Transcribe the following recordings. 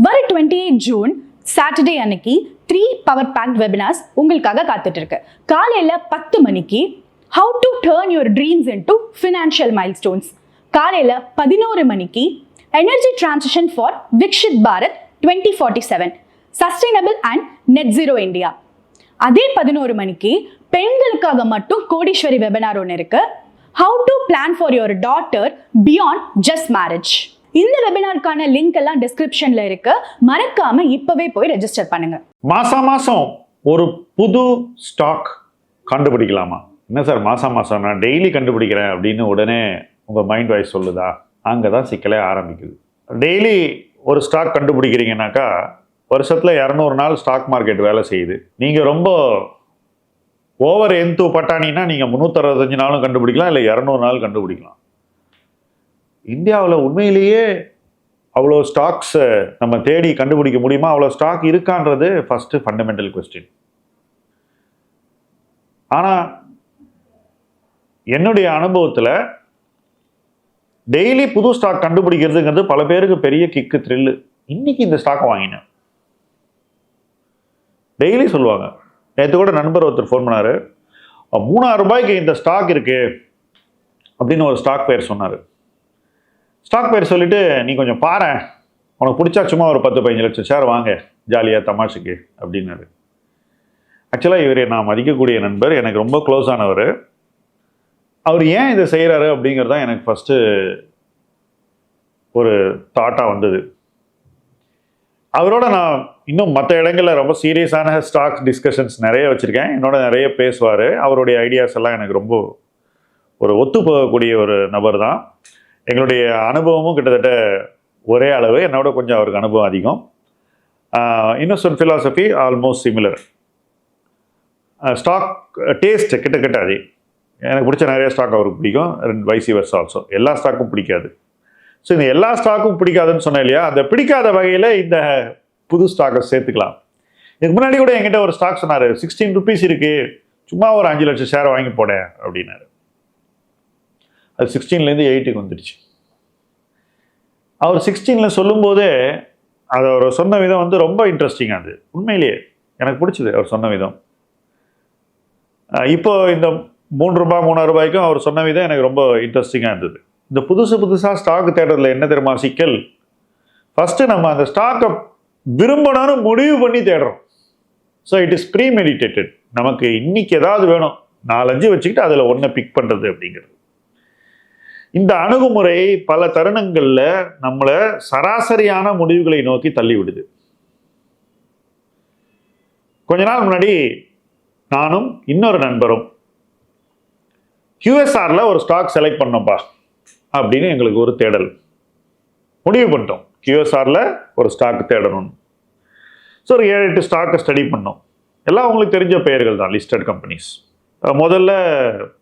வர 28 June Saturday அன்னைக்கு 3 power fact webinars உங்களுக்காக காத்துட்டு இருக்கு. காலையில 10 மணிக்கு how to turn your dreams into financial milestones. காலையில 11 மணிக்கு energy transition for Vikshit Bharat 2047 sustainable and net zero India. அதே 11 மணிக்கு பெண்களுக்காக மட்டும் கோடீஸ்வரி வெபினார் ஒன்று இருக்கு. how to plan for your daughter beyond just marriage. இந்த வெபினாருக்கான லிங்க் எல்லாம் டிஸ்கிரிப்ஷன்ல இருக்கு. மறக்காம இப்பவே போய் ரெஜிஸ்டர் பண்ணுங்க. மாசம் ஒரு புது ஸ்டாக் கண்டுபிடிக்கலாமா? என்ன சார் மாசம் நான் டெய்லி கண்டுபிடிக்கிறேன் அப்படின்னு உடனே உங்க மைண்ட் வாய்ஸ் சொல்லுதா? அங்கதான் சிக்கலே ஆரம்பிக்குது. டெய்லி ஒரு ஸ்டாக் கண்டுபிடிக்கிறீங்கன்னாக்கா வருஷத்துல 200 நாள் ஸ்டாக் மார்க்கெட் வேலை செய்யுது. நீங்க ரொம்ப ஓவர் எந்து பட்டாணின்னா நீங்க 365 நாளும் கண்டுபிடிக்கலாம், இல்லை 200 நாள் கண்டுபிடிக்கலாம். இந்தியாவில் உண்மையிலேயே அவ்வளோ ஸ்டாக்ஸ் நம்ம தேடி கண்டுபிடிக்க முடியுமா? அவ்வளோ ஸ்டாக் இருக்கான்றது ஃபர்ஸ்ட் ஃபண்டமெண்டல் கொஸ்டின். ஆனால் என்னுடைய அனுபவத்தில் டெய்லி புது ஸ்டாக் கண்டுபிடிக்கிறதுங்கிறது பல பேருக்கு பெரிய கிக்கு, த்ரில்லு. இன்னைக்கு இந்த ஸ்டாக்கை வாங்கினேன் டெய்லி சொல்லுவாங்க. நேற்று கூட நண்பர் ஒருத்தர் ஃபோன் பண்ணாரு, 3000 ரூபாய்க்கு இந்த ஸ்டாக் இருக்கு அப்படின்னு ஒரு ஸ்டாக் பேர் சொன்னார். ஸ்டாக் பேர் சொல்லிட்டு நீ கொஞ்சம் பாரு, உனக்கு பிடிச்சா சும்மா ஒரு 10-15 லட்சம் ஷேர் வாங்க ஜாலியாக தமாஷுக்கு அப்படின்னாரு. ஆக்சுவலாக இவர் நான் மதிக்கக்கூடிய நண்பர், எனக்கு ரொம்ப க்ளோஸ் ஆனவர். அவர் ஏன் இதை செய்கிறாரு அப்படிங்கிறது தான் எனக்கு ஃபஸ்ட்டு ஒரு தாட்டாக வந்தது. அவரோட நான் இன்னும் மற்ற இடங்களில் ரொம்ப சீரியஸான ஸ்டாக் டிஸ்கஷன்ஸ் நிறைய வச்சுருக்கேன். என்னோட நிறைய பேசுவார். அவருடைய ஐடியாஸ் எல்லாம் எனக்கு ரொம்ப ஒரு ஒத்து போகக்கூடிய ஒரு நபர் தான். எங்களுடைய அனுபவமும் கிட்டத்தட்ட ஒரே அளவு, என்னோட கொஞ்சம் அவருக்கு அனுபவம் அதிகம். Investment philosophy almost similar. Stock taste கிட்டத்தட்ட அதே. எனக்கு பிடிச்ச நிறைய ஸ்டாக் அவருக்கு பிடிக்கும், வைசி வர்ஸ் ஆல்சோ. எல்லா ஸ்டாக்கும் பிடிக்காது. ஸோ இந்த எல்லா ஸ்டாக்கும் பிடிக்காதுன்னு சொன்னேன் இல்லையா, அந்த பிடிக்காத வகையில் இந்த புது ஸ்டாக்கை சேர்த்துக்கலாம். இதுக்கு முன்னாடி கூட என்கிட்ட ஒரு ஸ்டாக் சொன்னார், 16 ருபீஸ் இருக்கு, சும்மா ஒரு 5 லட்சம் ஷேர் வாங்கி போடேன் அப்படின்னாரு. அது 16லேருந்து 8க்கு வந்துடுச்சு. அவர் 16ல் சொல்லும்போதே அது அவர் சொன்ன விதம் வந்து ரொம்ப இன்ட்ரெஸ்டிங்காக இருந்தது. உண்மையிலேயே எனக்கு பிடிச்சது அவர் சொன்ன விதம். இப்போ இந்த 3 ரூபாய் 3 ரூபாய்க்கும் அவர் சொன்ன விதம் எனக்கு ரொம்ப இன்ட்ரெஸ்டிங்காக இருந்தது. இந்த புதுசாக ஸ்டாக் தேடுறதுல என்ன தெரியுமா சிக்கல்? ஃபஸ்ட்டு நம்ம அந்த ஸ்டாக்கை விரும்பணும்னு முடிவு பண்ணி தேடுறோம். So it is premeditated. நமக்கு இன்னைக்கு ஏதாவது வேணும், 4-5 வச்சுக்கிட்டு அதில் ஒன்றை பிக் பண்ணுறது அப்படிங்கிறது. இந்த அணுகுமுறை பல தருணங்களில் நம்மளை சராசரியான முடிவுகளை நோக்கி தள்ளி விடுது. கொஞ்ச நாள் முன்னாடி நானும் இன்னொரு நண்பரும் QSRல ஒரு ஸ்டாக் செலக்ட் பண்ணோம்ப்பா அப்படின்னு எங்களுக்கு ஒரு தேடல் முடிவு பண்ணிட்டோம். QSRல ஒரு ஸ்டாக் தேடணும். ஸோ ஒரு 7-8 ஸ்டாக்கை ஸ்டடி பண்ணோம். எல்லாம் உங்களுக்கு தெரிஞ்ச பெயர்கள் தான், லிஸ்டட் கம்பெனிஸ். முதல்ல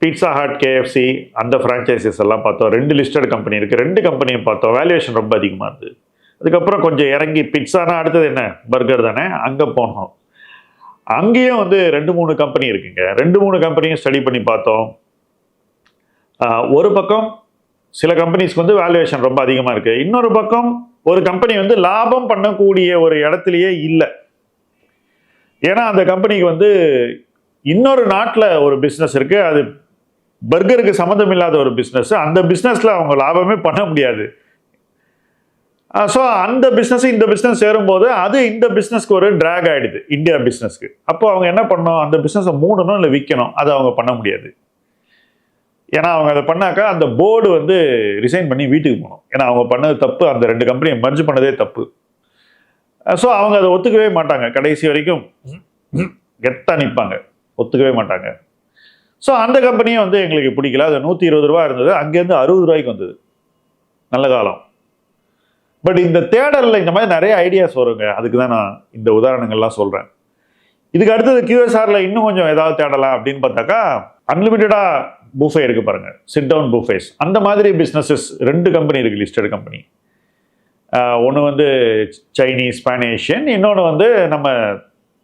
பீட்சா ஹட், KFC அந்த ஃப்ரான்ச்சைசஸ் எல்லாம் பார்த்தோம். 2 லிஸ்டட் கம்பெனி இருக்குது. 2 கம்பெனியை பார்த்தோம். வேல்யூவேஷன் ரொம்ப அதிகமாக இருந்தது. அதுக்கப்புறம் கொஞ்சம் இறங்கி பிட்சானா அடுத்தது என்ன, பர்கர் தானே, அங்கே போனோம். அங்கேயும் வந்து 2-3 கம்பெனி இருக்குங்க. 2-3 கம்பெனியும் ஸ்டடி பண்ணி பார்த்தோம். ஒரு பக்கம் சில கம்பெனிஸ்க்கு வந்து வேல்யூவேஷன் ரொம்ப அதிகமாக இருக்குது. இன்னொரு பக்கம் ஒரு கம்பெனி வந்து லாபம் பண்ணக்கூடிய ஒரு இடத்துலையே இல்லை. ஏன்னா அந்த கம்பெனிக்கு வந்து இன்னொரு நாட்டில் ஒரு பிஸ்னஸ் இருக்குது, அது பர்கருக்கு சம்மந்தம் இல்லாத ஒரு பிஸ்னஸ். அந்த பிஸ்னஸில் அவங்க லாபமே பண்ண முடியாது. ஸோ அந்த பிஸ்னஸ் இந்த பிஸ்னஸ் சேரும்போது அது இந்த பிஸ்னஸ்க்கு ஒரு ட்ராக் ஆகிடுது, இந்தியா பிஸ்னஸ்க்கு. அப்போ அவங்க என்ன பண்ணணும், அந்த பிஸ்னஸை மூடணும் இல்லை விற்கணும். அதை அவங்க பண்ண முடியாது. ஏன்னா அவங்க அதை பண்ணாக்கா அந்த போர்டு வந்து ரிசைன் பண்ணி வீட்டுக்கு போகணும். ஏன்னா அவங்க பண்ணது தப்பு, அந்த 2 கம்பெனியை மர்ஜ் பண்ணதே தப்பு. ஸோ அவங்க அதை ஒத்துக்கவே மாட்டாங்க. கடைசி வரைக்கும் கெத்தா நிற்பாங்க, ஒத்துக்கவே மாட்டாங்க. ஸோ அந்த கம்பெனியும் வந்து எங்களுக்கு பிடிக்கல. அது 120 ரூபா இருந்தது, அங்கேருந்து 60 ரூபாய்க்கு வந்தது. நல்ல காலம். பட் இந்த தேடலில் இந்த மாதிரி நிறைய ஐடியாஸ் வருங்க. அதுக்கு தான் நான் இந்த உதாரணங்கள்லாம் சொல்கிறேன். இதுக்கு அடுத்தது QSRல இன்னும் கொஞ்சம் ஏதாவது தேடலாம் அப்படின்னு பார்த்தாக்கா, அன்லிமிட்டடாக பூஃபே இருக்கு பாருங்க, சிட் டவுன் பூஃபேஸ். அந்த மாதிரி பிஸ்னஸஸ் 2 கம்பெனி இருக்குது, லிஸ்டட் கம்பெனி. ஒன்று வந்து சைனீஸ், பேன் ஏஷியன், இன்னொன்று வந்து நம்ம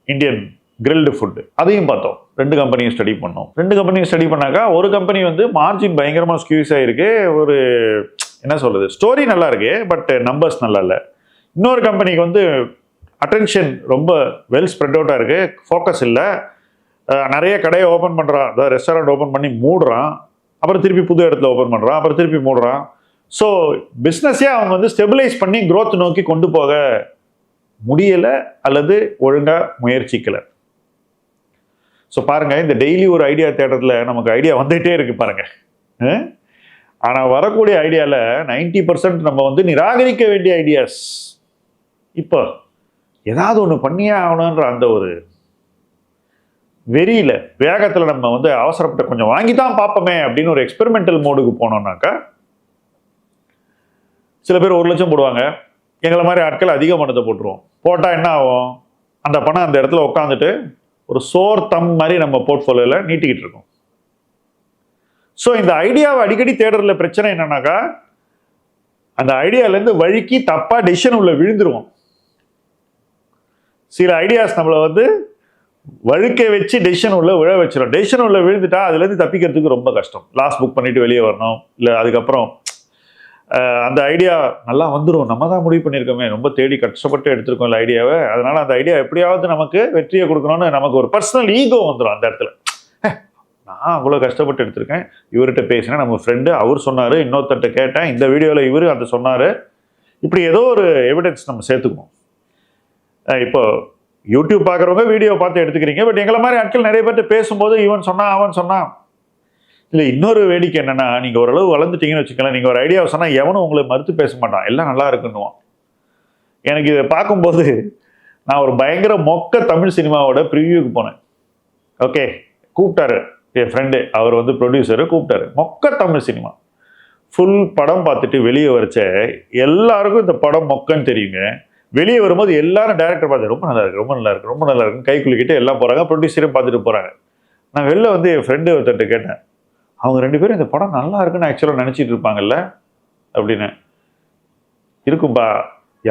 இந்தியன் கிரில்டு ஃபுட்டு. அதையும் பார்த்தோம். 2 கம்பெனியும் ஸ்டடி பண்ணோம். 2 கம்பெனியும் ஸ்டடி பண்ணாக்கா ஒரு கம்பெனி வந்து மார்ஜின் பயங்கரமாக ஸ்கியூஸ் ஆகிருக்கு. ஒரு என்ன சொல்கிறது, ஸ்டோரி நல்லா இருக்கு, பட் நம்பர்ஸ் நல்லா இல்லை. இன்னொரு கம்பெனிக்கு வந்து அட்டென்ஷன் ரொம்ப வெல் ஸ்ப்ரெட் அவுட்டாக இருக்குது, ஃபோக்கஸ் இல்லை, நிறைய கடையை ஓப்பன் பண்ணுறான், அதாவது ரெஸ்டாரண்ட் ஓப்பன் பண்ணி மூடுறான், அப்புறம் திருப்பி புது இடத்துல ஓப்பன் பண்ணுறான், அப்புறம் திருப்பி மூடுறான். ஸோ பிஸ்னஸே அவங்க வந்து ஸ்டெபிலைஸ் பண்ணி growth நோக்கி கொண்டு போக முடியலை அல்லது ஒழுங்காக முயற்சிக்கலை. ஸோ பாருங்கள், இந்த டெய்லி ஒரு ஐடியா தேடுறதுல நமக்கு ஐடியா வந்துகிட்டே இருக்குது பாருங்கள். ஆனால் வரக்கூடிய ஐடியாவில் 90% நம்ம வந்து நிராகரிக்க வேண்டிய ஐடியாஸ். இப்போ ஏதாவது ஒன்று பண்ணியே ஆகணுன்ற அந்த ஒரு வெறியில் வேகத்தில் நம்ம வந்து அவசரப்பட்ட கொஞ்சம் வாங்கி தான் பார்ப்போமே அப்படின்னு ஒரு எக்ஸ்பெரிமெண்டல் மோடுக்கு போனோம்னாக்கா சில பேர் 1 லட்சம் போடுவாங்க. எங்களை மாதிரி ஆட்கள் அதிக பணத்தை போட்டுருவோம். போட்டால் என்ன ஆகும்? அந்த பணம் அந்த இடத்துல உட்காந்துட்டு ஒரு சோர் தம் மாதிரி நம்ம போர்ட்ஃபோலியோவில் நீட்டிக்கிட்டு இருக்கோம். ஸோ இந்த ஐடியாவை அடிக்கடி தேடுறதுல பிரச்சனை என்னன்னாக்கா, அந்த ஐடியாலேருந்து வழுக்கி தப்பாக டெசிஷன் உள்ள விழுந்துருவோம். சில ஐடியாஸ் நம்மளை வந்து வழுக்க வச்சு டெசிஷன் உள்ள விழ வச்சிடும். டெசிஷன் உள்ள விழுந்துட்டா அதுலேருந்து தப்பிக்கிறதுக்கு ரொம்ப கஷ்டம். லாஸ் புக் பண்ணிட்டு வெளியே வரணும், இல்லை அதுக்கப்புறம் அந்த ஐடியா நல்லா வந்துடும், நம்ம தான் முடிவு பண்ணியிருக்கோமே, ரொம்ப தேடி கஷ்டப்பட்டு எடுத்திருக்கோம் இல்லை ஐடியாவை, அதனால அந்த ஐடியா எப்படியாவது நமக்கு வெற்றியை கொடுக்கணும்னு நமக்கு ஒரு பர்சனல் ஈகோ வந்துடும் அந்த இடத்துல. நான் அவ்வளோ கஷ்டப்பட்டு எடுத்திருக்கேன், இவர்கிட்ட பேசினேன், நம்ம ஃப்ரெண்டு அவர் சொன்னார், இன்னொருத்தட்ட கேட்டேன், இந்த வீடியோவில் இவர் அதை சொன்னார், இப்படி ஏதோ ஒரு எவிடன்ஸ் நம்ம சேர்த்துக்குவோம். இப்போ யூடியூப் பார்க்குறவங்க வீடியோ பார்த்து எடுத்துக்கிறீங்க, பட் எங்களை மாதிரி ஆட்கள் நிறைய பேர்கிட்ட பேசும்போது இவன் சொன்னான் அவன் சொன்னான். இல்லை, இன்னொரு வேடிக்கை என்னென்னா, நீங்கள் ஓரளவு வளர்ந்துட்டீங்கன்னு வச்சுக்கலாம், நீங்கள் ஒரு ஐடியாவை சொன்னால் எவனும் உங்களை மறுத்து பேச மாட்டான், எல்லாம் நல்லா இருக்குன்னுவான். எனக்கு இதை பார்க்கும்போது நான் ஒரு பயங்கர மொக்க தமிழ் சினிமாவோட ப்ரிவியூக்கு போனேன். ஓகே, கூப்பிட்டாரு என் ஃப்ரெண்டு, அவர் வந்து ப்ரொடியூசரு, கூப்பிட்டாரு. மொக்க தமிழ் சினிமா ஃபுல் படம் பார்த்துட்டு வெளியே வரைச்ச எல்லாருக்கும் இந்த படம் மொக்கன்னு தெரியுங்க. வெளியே வரும்போது எல்லாரும் டேரக்டர் பார்த்து ரொம்ப நல்லா இருக்கு, ரொம்ப நல்லா இருக்கு, ரொம்ப நல்லா இருக்குன்னு கை குலுக்கிட்டு எல்லாம் போகிறாங்க, ப்ரொடியூசரையும் பார்த்துட்டு போகிறாங்க. நான் வெளில வந்து என் ஃப்ரெண்டு ஒருத்தர்கிட்ட கேட்டேன், அவங்க 2 பேரும் இந்த படம் நல்லா இருக்குன்னு ஆக்சுவலாக நினச்சிட்டு இருப்பாங்கல்ல அப்படின்னு. இருக்கும்பா,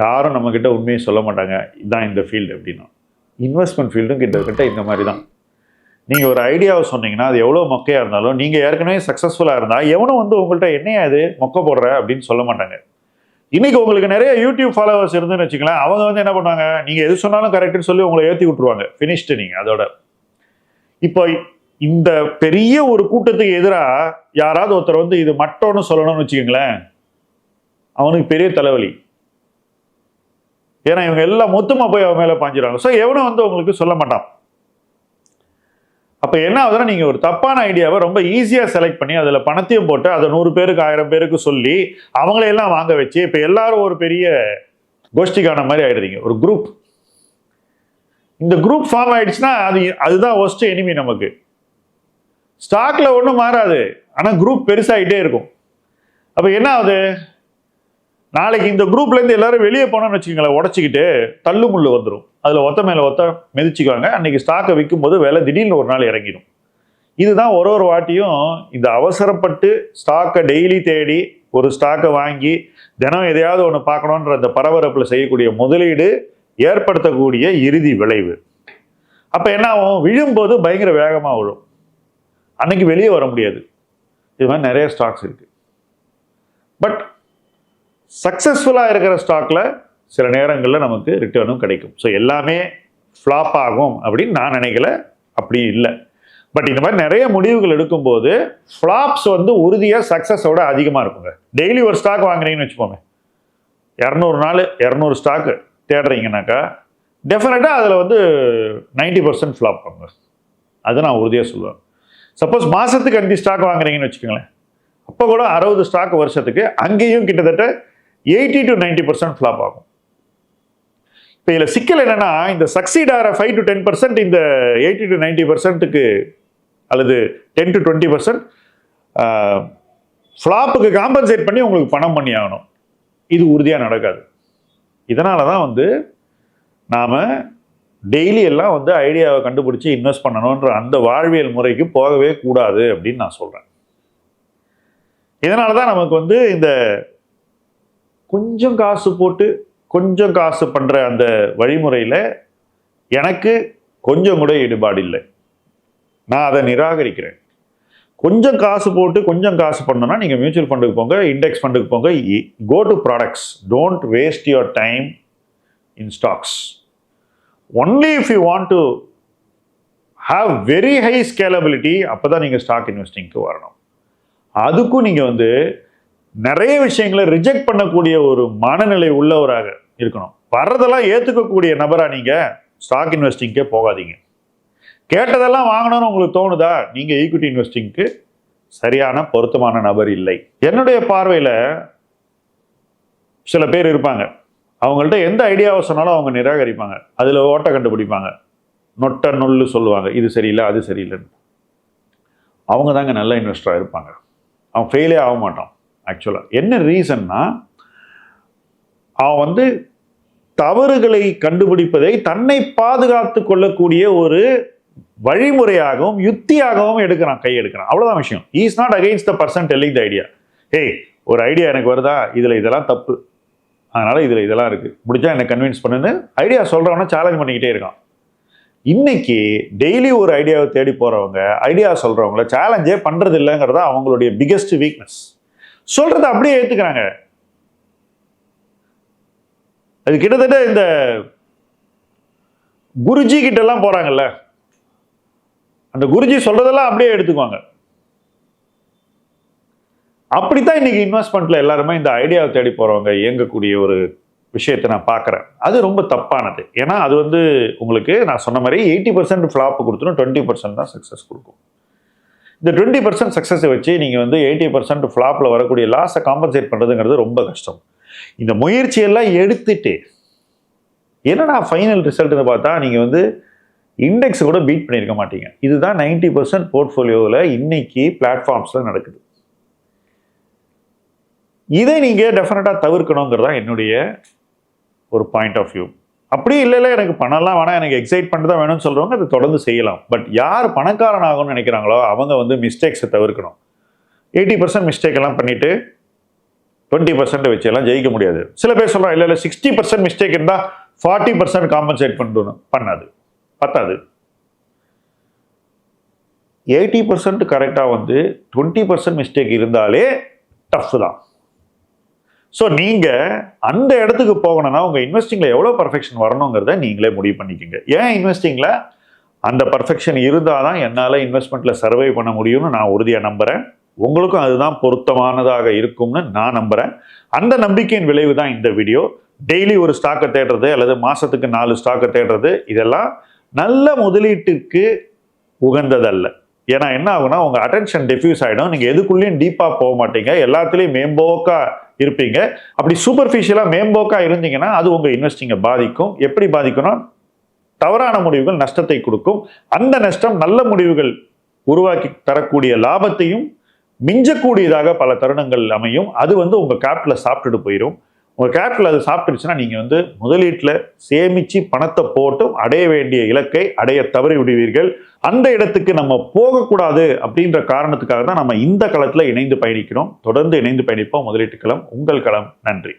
யாரும் நம்மக்கிட்ட உண்மையை சொல்ல மாட்டாங்க, இதுதான் இந்த ஃபீல்டு அப்படின்னா. இன்வெஸ்ட்மெண்ட் ஃபீல்டும் கிட்டத்தட்ட இந்த மாதிரி தான். நீங்கள் ஒரு ஐடியாவை சொன்னீங்கன்னா அது எவ்வளோ மொக்கையாக இருந்தாலும், நீங்கள் ஏற்கனவே சக்ஸஸ்ஃபுல்லாக இருந்தால் எவனும் வந்து உங்கள்கிட்ட என்னையா அது மொக்க போடுற அப்படின்னு சொல்ல மாட்டாங்க. இன்னைக்கு உங்களுக்கு நிறைய யூடியூப் ஃபாலோவர்ஸ் இருந்துன்னு வச்சுக்கலாம், அவங்க வந்து என்ன பண்ணுவாங்க, நீங்கள் எது சொன்னாலும் கரெக்டுன்னு சொல்லி உங்களை ஏற்றி விட்டுருவாங்க, ஃபினிஷ்டு நீங்கள் அதோட. இப்போ இந்த பெரிய ஒரு கூட்டத்துக்கு எதிராக யாராவது ஒருத்தர் வந்து இது மட்டோன்னு சொல்லணும்னு வச்சுக்கோங்களேன், அவனுக்கு பெரிய தலைவலி. ஏன்னா இவங்க எல்லாம் மொத்தமாக போய் அவன் மேலே பாஞ்சிடறாங்க. ஸோ எவனும் வந்து உங்களுக்கு சொல்ல மாட்டான். அப்போ என்ன ஆகுதுன்னா, நீங்கள் ஒரு தப்பான ஐடியாவை ரொம்ப ஈஸியாக செலக்ட் பண்ணி அதில் பணத்தையும் போட்டு அதை 100 பேருக்கு 1000 பேருக்கு சொல்லி அவங்களையெல்லாம் வாங்க வச்சு இப்போ எல்லாரும் ஒரு பெரிய கோஷ்டிக்கான மாதிரி ஆயிடுறீங்க, ஒரு குரூப். இந்த குரூப் ஃபார்ம் ஆயிடுச்சுன்னா அதுதான் ஒஸ்ட் எனிமி நமக்கு. ஸ்டாக்ல ஒன்றும் மாறாது, ஆனால் குரூப் பெருசாகிட்டே இருக்கும். அப்போ என்ன ஆகுது, நாளைக்கு இந்த குரூப்லேருந்து எல்லாரும் வெளியே போனோம்னு வச்சுக்கோங்களேன், உடச்சிக்கிட்டு தள்ளு முள்ளு வந்துடும், அதில் ஒத்த மேலே ஒத்த மிதிச்சுக்குவாங்க. அன்னைக்கு ஸ்டாக்கை விற்கும் போது விலை திடீர்னு ஒரு நாள் இறங்கிடும். இதுதான் ஒரு வாட்டியும் இந்த அவசரப்பட்டு ஸ்டாக்கை டெய்லி தேடி ஒரு ஸ்டாக்கை வாங்கி தினம் எதையாவது ஒன்று பார்க்கணுன்ற அந்த பரபரப்பில் செய்யக்கூடிய முதலீடு ஏற்படுத்தக்கூடிய இறுதி விளைவு. அப்போ என்ன ஆகும், விழும்போது பயங்கர வேகமாக விழும், அன்னைக்கு வெளியே வர முடியாது. இது மாதிரி நிறைய ஸ்டாக்ஸ் இருக்கு. பட் சக்ஸஸ்ஃபுல்லாக இருக்கிற ஸ்டாக்ல சில நேரங்களில் நமக்கு ரிட்டர்னும் கிடைக்கும். ஸோ எல்லாமே ஃப்ளாப் ஆகும் அப்படின்னு நான் நினைக்கல, அப்படி இல்லை. பட் இந்த மாதிரி நிறைய முடிவுகள் எடுக்கும்போது ஃப்ளாப்ஸ் வந்து உறுதியாக சக்ஸஸோட அதிகமாக இருக்குங்க. டெய்லி ஒரு ஸ்டாக் வாங்குறீங்கன்னு வச்சுக்கோங்க, 200 நாள் 200 ஸ்டாக்கு தேடுறீங்கன்னாக்கா டெஃபினட்டாக அதில் வந்து 90% ஃப்ளாப் பண்ணுங்க, அது நான் உறுதியாக சொல்லுவேன். சப்போஸ் மாதத்துக்கு 5 ஸ்டாக் வாங்குறீங்கன்னு வச்சுக்கோங்களேன், அப்போ கூட 60 ஸ்டாக் வருஷத்துக்கு, அங்கேயும் கிட்டத்தட்ட 80 to 90% ஃப்ளாப் ஆகும். இப்போ இதில் சிக்கல் என்னன்னா, இந்த சக்சீட் ஆகிற 5 to 10% இந்த 80 to 90%க்கு அல்லது 10 to 20% ஃப்ளாப்புக்கு காம்பன்சேட் பண்ணி உங்களுக்கு பணம் பண்ணி ஆகணும். இது உறுதியாக நடக்காது. இதனால தான் வந்து நாம் டெய்லி எல்லாம் வந்து ஐடியாவை கண்டுபிடிச்சி இன்வெஸ்ட் பண்ணணுன்ற அந்த வாழ்வியல் முறைக்கு போகவே கூடாது அப்படின்னு நான் சொல்கிறேன். இதனால தான் நமக்கு வந்து இந்த கொஞ்சம் காசு போட்டு கொஞ்சம் காசு பண்ணுற அந்த வழிமுறையில் எனக்கு கொஞ்சம் கூட ஈடுபாடு இல்லை, நான் அதை நிராகரிக்கிறேன். கொஞ்சம் காசு போட்டு கொஞ்சம் காசு பண்ணணும்னா நீங்கள் மியூச்சுவல் ஃபண்டுக்கு போங்க, இண்டெக்ஸ் ஃபண்டுக்கு போங்க, go to products. Don't waste your time in stocks. Only if you want to have very high scalability, அப்பதான் நீங்க ஸ்டாக் இன்வெஸ்டிங்க்கு வரணும். அதுக்கும் நீங்க வந்து நிறைய விஷயங்களை ரிஜெக்ட் பண்ணக்கூடிய ஒரு மனநிலை உள்ளவராக இருக்கணும். வர்றதெல்லாம் ஏத்துக்கக்கூடிய நபரா நீங்க ஸ்டாக் இன்வெஸ்டிங்க்கே போகாதீங்க. கேட்டதெல்லாம் வாங்கணும்னு உங்களுக்கு தோணுதா, நீங்க ஈக்விட்டி இன்வெஸ்டிங்க்கு சரியான பொருத்தமான நபர் இல்லை. என்னுடைய பார்வையில சில பேர் இருப்பாங்க, அவங்கள்ட்ட எந்த ஐடியாவை சொன்னாலும் அவங்க நிராகரிப்பாங்க, அதுல ஓட்ட கண்டுபிடிப்பாங்க, நொட்ட நொல்லு சொல்லுவாங்க, இது சரியில்லை அது சரியில்லைன்னு. அவங்க தாங்க நல்ல இன்வெஸ்டராக இருப்பாங்க. அவன் ஃபெயிலே ஆக மாட்டான். ஆக்சுவலாக என்ன ரீசன்னா, அவன் வந்து தவறுகளை கண்டுபிடிப்பதை தன்னை பாதுகாத்து கொள்ளக்கூடிய ஒரு வழிமுறையாகவும் யுக்தியாகவும் கையெடுக்கிறான். அவ்வளோதான் விஷயம். Is not against the person telling the idea. ஏய், ஒரு ஐடியா எனக்கு வருதா, இதில் இதெல்லாம் தப்பு, அதனால இதில் இதெல்லாம் இருக்கு, முடிஞ்சா என்னை கன்வின்ஸ் பண்ணுன்னு ஐடியா சொல்றவன சேலஞ்ச் பண்ணிக்கிட்டே இருக்கான். இன்னைக்கு டெய்லி ஒரு ஐடியாவை தேடி போறவங்க, ஐடியா சொல்றவங்கள சேலஞ்சே பண்றது இல்லைங்கிறதா அவங்களுடைய பிகெஸ்ட் வீக்னஸ். சொல்றதை அப்படியே ஏத்துக்கிறாங்க. அது கிட்டத்தட்ட இந்த குருஜி கிட்ட எல்லாம் போறாங்கல்ல, அந்த குருஜி சொல்றதெல்லாம் அப்படியே எடுத்துக்குவாங்க. அப்படித்தான் இன்னைக்கு இன்வெஸ்ட்மெண்ட்ல எல்லாருமே இந்த ஐடியாவை தேடி போறவங்க இயங்கக்கூடிய ஒரு விஷயத்தை நான் பார்க்குறேன். அது ரொம்ப தப்பானது. ஏன்னா அது வந்து உங்களுக்கு நான் சொன்ன மாதிரி 80% ஃப்ளாப் கொடுத்துரும், 20% தான் சக்ஸஸ் கொடுக்கும். இந்த 20% சக்ஸஸை வச்சு நீங்கள் வந்து 80% ஃப்ளாப்பில் வரக்கூடிய லாஸை காம்பன்சேட் பண்ணுறதுங்கிறது ரொம்ப கஷ்டம். இந்த முயற்சியெல்லாம் எடுத்துட்டு என்னன்னா ஃபைனல் ரிசல்ட்னு பார்த்தா நீங்கள் வந்து இண்டெக்ஸ் கூட பீட் பண்ணியிருக்க மாட்டீங்க. இதுதான் 90% போர்ட்ஃபோலியோவில் இன்னைக்கு பிளாட்ஃபார்ம்ஸில் நடக்குது. இதை நீங்கள் டெஃபினட்டாக தவிர்க்கணுங்கிறதா என்னுடைய ஒரு பாயிண்ட் ஆஃப் வியூ. அப்படி இல்லை எனக்கு பணம்லாம் வேணாம், எனக்கு எக்ஸைட் பண்ணி தான் வேணும்னு சொல்கிறவங்க அதை தொடர்ந்து செய்யலாம். பட் யார் பணக்காரன் ஆகும்னு நினைக்கிறாங்களோ அவங்க வந்து மிஸ்டேக்ஸை தவிர்க்கணும். 80% மிஸ்டேக் எல்லாம் பண்ணிட்டு 20% வச்சு எல்லாம் ஜெயிக்க முடியாது. சில பேர் சொல்கிறாங்க இல்லை 60% மிஸ்டேக் இருந்தால் 40% காம்பன்சேட் பண்ணாது, பத்தாது. 80% கரெக்டாக வந்து 20% மிஸ்டேக் இருந்தாலே டஃப் தான். ஸோ நீங்கள் அந்த இடத்துக்கு போகணும்னா உங்கள் இன்வெஸ்டிங்கில் எவ்வளோ பர்ஃபெக்ஷன் வரணுங்கிறத நீங்களே முடிவு பண்ணிக்கோங்க. ஏன் இன்வெஸ்டிங்கில் அந்த பர்ஃபெக்ஷன் இருந்தால் தான் என்னால் இன்வெஸ்ட்மெண்ட்டில் சர்வை பண்ண முடியும்னு நான் உறுதியாக நம்புகிறேன். உங்களுக்கும் அதுதான் பொருத்தமானதாக இருக்கும்னு நான் நம்புகிறேன். அந்த நம்பிக்கையின் விளைவு தான் இந்த வீடியோ. டெய்லி ஒரு ஸ்டாக்கை தேடுறது அல்லது மாதத்துக்கு 4 ஸ்டாக்கை தேடுறது இதெல்லாம் நல்ல முதலீட்டுக்கு உகந்ததல்ல. ஏன்னா என்ன ஆகுனா உங்கள் அட்டென்ஷன் டிஃப்யூஸ் ஆகிடும். நீங்கள் எதுக்குள்ளேயும் டீப்பாக போக மாட்டீங்க, எல்லாத்துலேயும் மேம்போக்காக இருப்பீங்க. அப்படி சூப்பர்ஃபிஷியலாக மேம்போக்காக இருந்தீங்கன்னா அது உங்கள் இன்வெஸ்டிங்கை பாதிக்கும். எப்படி பாதிக்கணும்? தவறான முடிவுகள் நஷ்டத்தை கொடுக்கும். அந்த நஷ்டம் நல்ல முடிவுகள் உருவாக்கி தரக்கூடிய லாபத்தையும் மிஞ்சக்கூடியதாக பல தருணங்கள் அமையும். அது வந்து உங்கள் கேபிட்டலை சாப்பிட்டுட்டு போயிடும். உங்கள் கேபிட்டல் அது சாப்பிட்டுருச்சுன்னா நீங்கள் வந்து முதலீட்டில் சேமித்து பணத்தை போட்டும் அடைய வேண்டிய இலக்கை அடைய தவறி விடுவீர்கள். அந்த இடத்துக்கு நம்ம போகக்கூடாது அப்படின்ற காரணத்துக்காக தான் நம்ம இந்த களத்தில் இணைந்து பயணிக்கிறோம். தொடர்ந்து இணைந்து பயணிப்போம். முதலீட்டு களம் உங்கள் களம். நன்றி.